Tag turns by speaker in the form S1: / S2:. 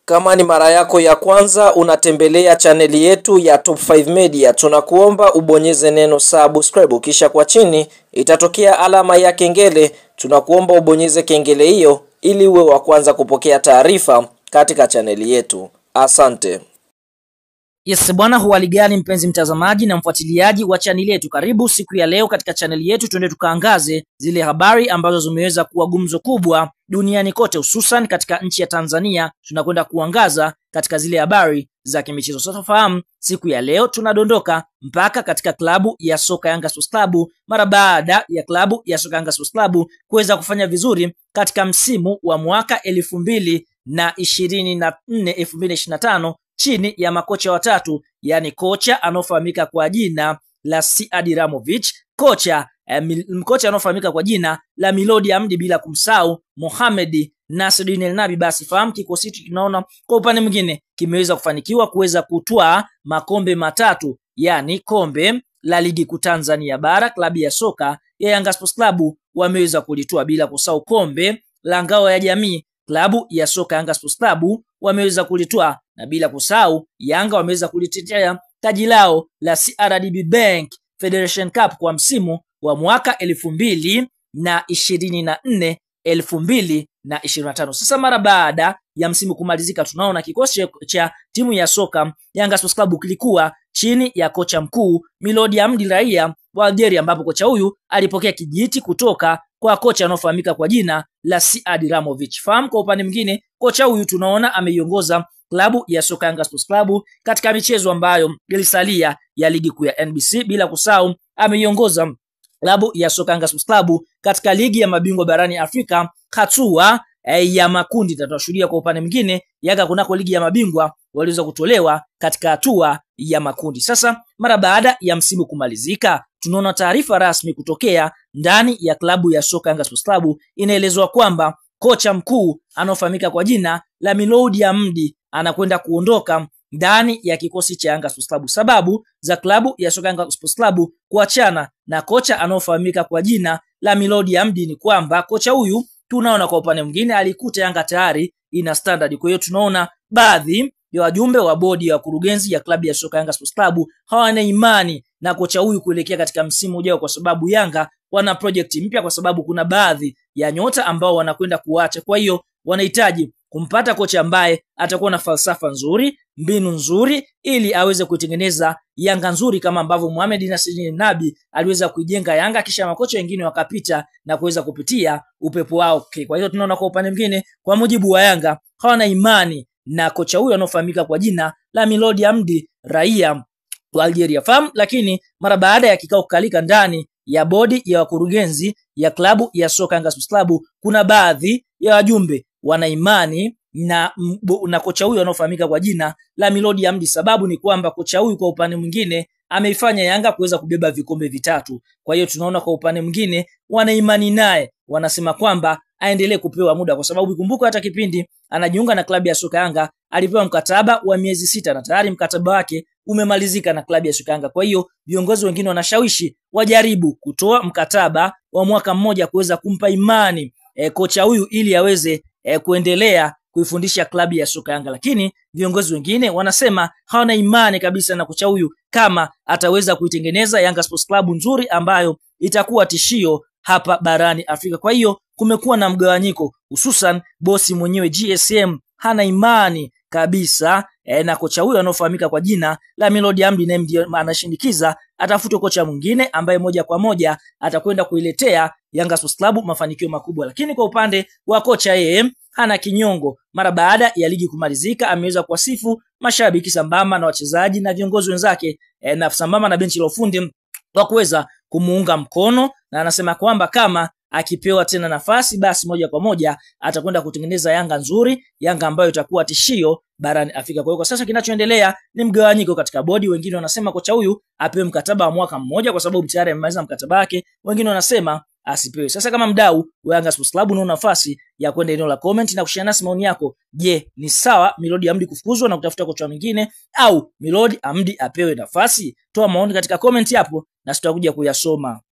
S1: Kama ni mara yako ya kwanza unatembelea chaneli yetu ya Top 5 Media, tunakuomba ubonyeze neno subscribe, kisha kwa chini itatokea alama ya kengele. Tunakuomba ubonyeze kengele hiyo ili uwe wa kwanza kupokea taarifa katika chaneli yetu. Asante.
S2: Yes bwana, huhali gani mpenzi mtazamaji na mfuatiliaji wa chaneli yetu? Karibu siku ya leo katika chaneli yetu, tuende tukaangaze zile habari ambazo zimeweza kuwa gumzo kubwa duniani kote, hususan katika nchi ya Tanzania. Tunakwenda kuangaza katika zile habari za kimichezo. Sasa fahamu, siku ya leo tunadondoka mpaka katika klabu ya soka Yanga Sports Club mara baada ya klabu ya soka Yanga Sports Club kuweza kufanya vizuri katika msimu wa mwaka 2024-2025 chini ya makocha watatu, yani kocha anofahamika kwa jina la Sead Ramovic, kocha anofahamika kwa jina la Milodi Hamdi, bila kumsahau Mohamed Nasreddine El Nabi. Basi fahamu kikosi hiki tunaona kwa upande mwingine kimeweza kufanikiwa kuweza kutwaa makombe matatu, yani kombe la ligi kuu Tanzania bara klabu ya soka ya Yanga Sports Club wameweza kulitoa, bila kusahau kombe la ngao ya jamii klabu ya soka Yanga Sports Club wameweza kulitoa, na bila kusahau Yanga wameweza kulitetea taji lao la CRDB Bank Federation Cup kwa msimu wa mwaka 2024-2025. Sasa mara baada ya msimu kumalizika, tunaona kikosi cha timu ya soka Yanga Sports Club kilikuwa chini ya kocha mkuu Milodi Hamdi, raia wa Algeria, ambapo kocha huyu alipokea kijiti kutoka kwa kocha anofahamika kwa jina la Sead Ramovic. Fahamu kwa upande mwingine kocha huyu tunaona ameiongoza klabu ya soka Yanga Sports Club katika michezo ambayo ilisalia ya ligi kuu ya NBC, bila kusahau ameiongoza klabu ya soka Yanga Sports Club katika ligi ya mabingwa barani Afrika hatua ya makundi. Tutashuhudia kwa upande mwingine Yanga kunako ligi ya mabingwa waliweza kutolewa katika hatua ya makundi. Sasa mara baada ya msimu kumalizika, tunaona taarifa rasmi kutokea ndani ya klabu ya soka Yanga Sports Club. Inaelezwa kwamba kocha mkuu anofahamika kwa jina la Milodi Hamdi anakwenda kuondoka ndani ya kikosi cha Yanga Sports Club. Sababu za klabu ya soka Yanga Sports Club kuachana na kocha anofahamika kwa jina la Milodi Hamdi ni kwamba kocha huyu tunaona kwa upande mwingine alikuta Yanga tayari ina standard. Kwa hiyo tunaona baadhi ya wajumbe wa bodi ya kurugenzi ya klabu ya soka Yanga Sports Club hawana imani na kocha huyu kuelekea katika msimu ujao, kwa sababu Yanga wana project mpya, kwa sababu kuna baadhi ya nyota ambao wanakwenda kuacha. Kwa hiyo wanahitaji kumpata kocha ambaye atakuwa na falsafa nzuri, mbinu nzuri, ili aweze kuitengeneza Yanga nzuri kama ambavyo Mohamed Nasreddine El Nabi aliweza kuijenga Yanga, kisha makocha wengine wakapita na kuweza kupitia upepo wao. Kwa hiyo tunaona kwa upande mwingine, kwa mujibu wa Yanga, hawana imani na kocha huyu anofahamika kwa jina la Milodi Hamdi, raia wa Algeria. Fahamu, lakini mara baada ya kikao kukalika ndani ya bodi ya wakurugenzi ya klabu ya soka Yanga Sports Club, kuna baadhi ya wajumbe wana imani na kocha huyu anofahamika kwa jina la Milodi Hamdi. Sababu ni kwamba kocha huyu kwa upande mwingine ameifanya Yanga kuweza kubeba vikombe vitatu. Kwa hiyo tunaona kwa upande mwingine wana imani naye, wanasema kwamba aendelee kupewa muda, kwa sababu ikumbuka hata kipindi anajiunga na klabu ya soka Yanga alipewa mkataba wa miezi 6 na tayari mkataba wake umemalizika na klabu ya soka Yanga. Kwa hiyo viongozi wengine wanashawishi wajaribu kutoa mkataba wa mwaka mmoja kuweza kumpa imani kocha huyu ili aweze kuendelea kuifundisha klabu ya soka Yanga, lakini viongozi wengine wanasema hawana imani kabisa na kocha huyu kama ataweza kuitengeneza Yanga Sports Club nzuri ambayo itakuwa tishio hapa barani Afrika. Kwa hiyo kumekuwa na mgawanyiko, hususan bosi mwenyewe GSM hana imani kabisa na kocha huyu anofahamika kwa jina la Milodi Hamdi, na ndiye anashindikiza atafutwe kocha mwingine ambaye moja kwa moja atakwenda kuiletea Yanga Sports Club mafanikio makubwa. Lakini kwa upande wa kocha yeye hana kinyongo. Mara baada ya ligi kumalizika, ameweza kuwasifu mashabiki sambamba na wachezaji na viongozi wenzake na sambamba na benchi la ufundi kwa kuweza kumuunga mkono, na anasema kwamba kama akipewa tena nafasi, basi moja kwa moja atakwenda kutengeneza Yanga nzuri, Yanga ambayo itakuwa tishio barani Afrika. Kwa hiyo kwa sasa kinachoendelea ni mgawanyiko katika bodi. Wengine wanasema kocha huyu apewe mkataba wa mwaka mmoja kwa sababu tayari amemaliza mkataba wake, wengine wanasema asipewe. Sasa kama mdau wa Yanga Sports Club una nafasi ya kwenda eneo la comment na kushare nasi maoni yako. Je, ni sawa Milodi Hamdi kufukuzwa na kutafuta kocha mwingine, au Milodi Hamdi apewe nafasi? Toa maoni katika comment hapo na tutakuja kuyasoma.